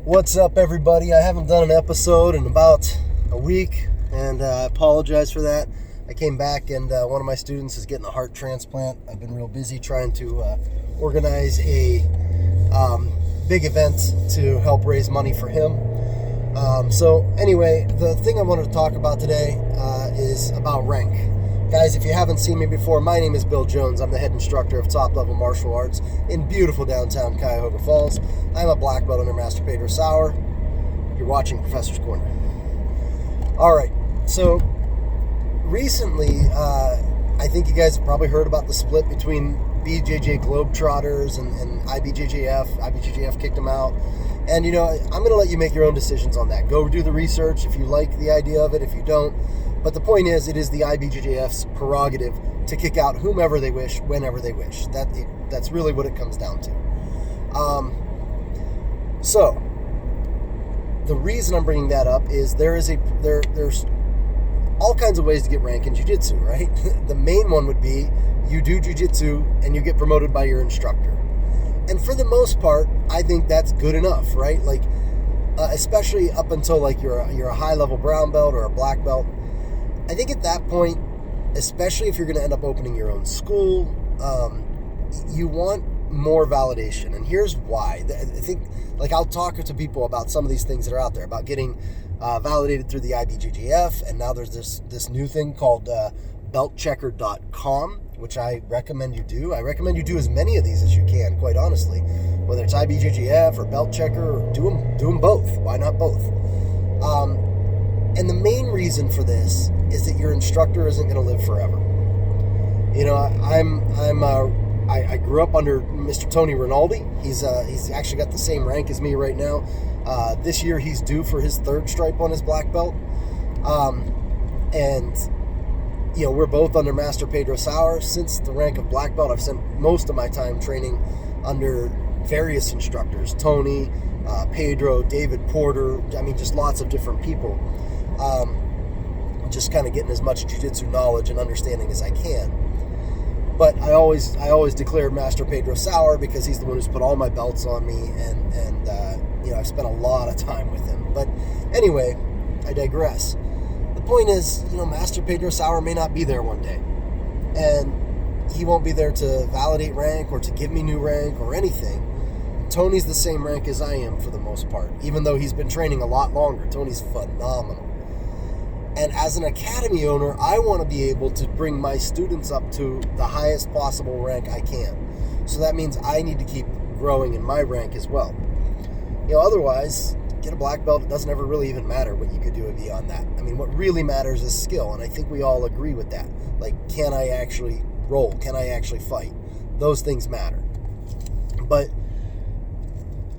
What's up, everybody? I haven't done an episode in about a week, and I apologize for that. I came back, and one of my students is getting a heart transplant. I've been real busy trying to organize a big event to help raise money for him. So anyway, the thing I wanted to talk about today is about rank. Guys, if you haven't seen me before, my name is Bill Jones. I'm the head instructor of top-level martial arts in beautiful downtown Cuyahoga Falls. I'm a black belt under Master Pedro Sauer. You're watching Professor's Corner. All right, so recently, I think you guys have probably heard about the split between BJJ Globetrotters and IBJJF. IBJJF kicked them out. And, I'm going to let you make your own decisions on that. Go do the research if you like the idea of it, if you don't. But the point is, it is the IBJJF's prerogative to kick out whomever they wish, whenever they wish. That's really what it comes down to. So, the reason I'm bringing that up is there's all kinds of ways to get rank in Jiu-Jitsu, right? The main one would be you do Jiu-Jitsu and you get promoted by your instructor. And for the most part, I think that's good enough, right? Like, especially up until like you're a high-level brown belt or a black belt. I think at that point, especially if you're going to end up opening your own school, you want more validation. And here's why. I think, like, I'll talk to people about some of these things that are out there, about getting validated through the IBJJF, and now there's this new thing called beltchecker.com, which I recommend you do. I recommend you do as many of these as you can, quite honestly. Whether it's IBJJF or Belt Checker, do them both. Why not both? And the main reason for this is that your instructor isn't going to live forever. I grew up under Mr. Tony Rinaldi. He's actually got the same rank as me right now. This year he's due for his third stripe on his black belt. And we're both under Master Pedro Sauer. Since the rank of black belt, I've spent most of my time training under various instructors: Tony, Pedro, David Porter. I mean, just lots of different people. Just kind of getting as much jiu-jitsu knowledge and understanding as I can. But I always declare Master Pedro Sauer because he's the one who's put all my belts on me, and I've spent a lot of time with him. But anyway, I digress. The point is, Master Pedro Sauer may not be there one day, and he won't be there to validate rank or to give me new rank or anything. Tony's the same rank as I am for the most part, even though he's been training a lot longer. Tony's phenomenal. And as an academy owner, I want to be able to bring my students up to the highest possible rank I can. So that means I need to keep growing in my rank as well. Otherwise, get a black belt, it doesn't ever really even matter what you could do beyond that. I mean, what really matters is skill, and I think we all agree with that. Like, can I actually roll? Can I actually fight? Those things matter. But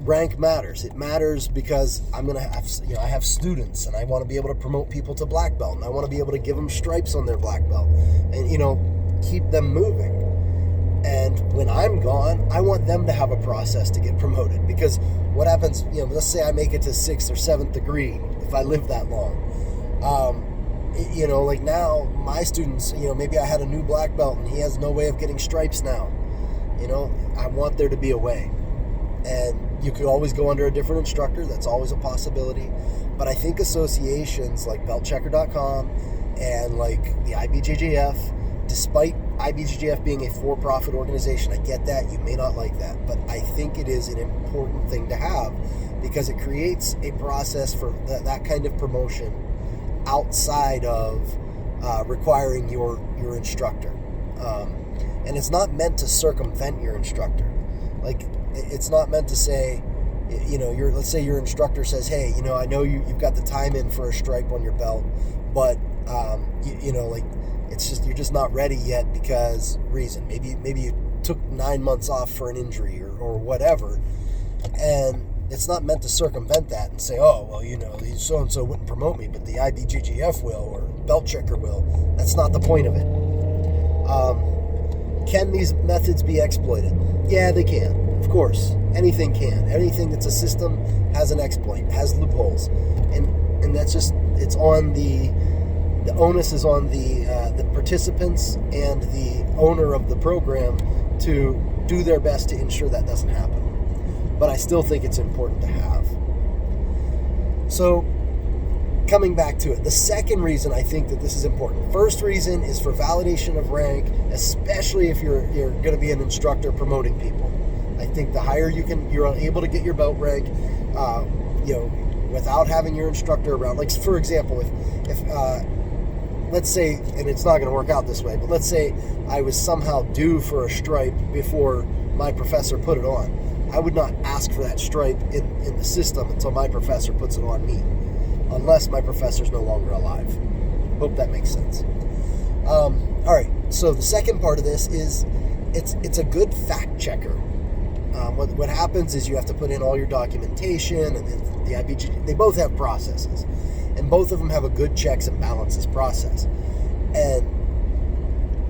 rank matters. It matters because I'm going to have, I have students, and I want to be able to promote people to black belt, and I want to be able to give them stripes on their black belt and, keep them moving. And when I'm gone, I want them to have a process to get promoted, because what happens, let's say I make it to 6th or 7th degree, if I live that long. Like now, my students, maybe I had a new black belt and he has no way of getting stripes now. I want there to be a way. And you could always go under a different instructor. That's always a possibility. But I think associations like beltchecker.com and like the IBJJF, despite IBJJF being a for-profit organization, I get that. You may not like that. But I think it is an important thing to have, because it creates a process for that kind of promotion outside of requiring your instructor. And it's not meant to circumvent your instructor. Like, it's not meant to say, let's say your instructor says, hey, I know you've got the time in for a stripe on your belt, but, it's just, you're just not ready yet because reason. Maybe you took 9 months off for an injury or whatever. And it's not meant to circumvent that and say, oh, well, so-and-so wouldn't promote me, but the IBJJF will, or Belt Checker will. That's not the point of it. Can these methods be exploited? Yeah, they can. Of course, anything can. Anything that's a system has an exploit, has loopholes, and that's just, it's on the onus is on the participants and the owner of the program to do their best to ensure that doesn't happen. But I still think it's important to have. So, coming back to it, the second reason I think that this is important. First reason is for validation of rank, especially if you're going to be an instructor promoting people. I think the higher you're able to get your belt rank, without having your instructor around. Like, for example, if let's say, and it's not going to work out this way, but let's say I was somehow due for a stripe before my professor put it on, I would not ask for that stripe in the system until my professor puts it on me, unless my professor's no longer alive. Hope that makes sense. All right, so the second part of this is it's a good fact checker. What happens is you have to put in all your documentation, and the IBJJ, they both have processes, and both of them have a good checks and balances process. And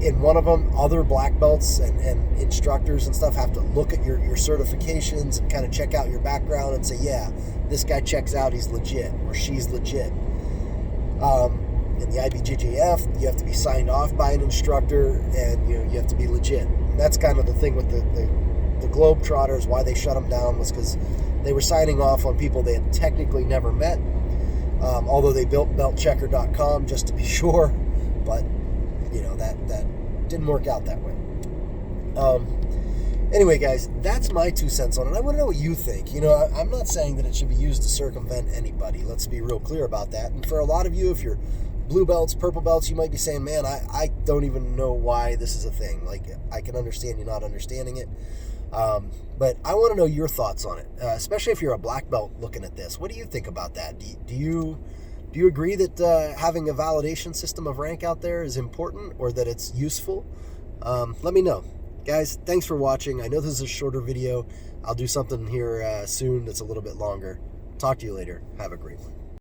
in one of them, other black belts and instructors and stuff have to look at your certifications and kind of check out your background and say, yeah, this guy checks out, he's legit, or she's legit. In the IBJJF, you have to be signed off by an instructor, and you have to be legit. And that's kind of the thing with the Globetrotters. Why they shut them down was because they were signing off on people they had technically never met. Although they built beltchecker.com just to be sure, but that didn't work out that way. Anyway, guys, that's my 2 cents on it. I want to know what you think. I'm not saying that it should be used to circumvent anybody. Let's be real clear about that. And for a lot of you, if you're blue belts, purple belts, you might be saying, man, I don't even know why this is a thing. Like, I can understand you not understanding it. But I want to know your thoughts on it, especially if you're a black belt looking at this. What do you think about that? Do you agree that having a validation system of rank out there is important, or that it's useful? Let me know. Guys, thanks for watching. I know this is a shorter video. I'll do something here soon that's a little bit longer. Talk to you later. Have a great one.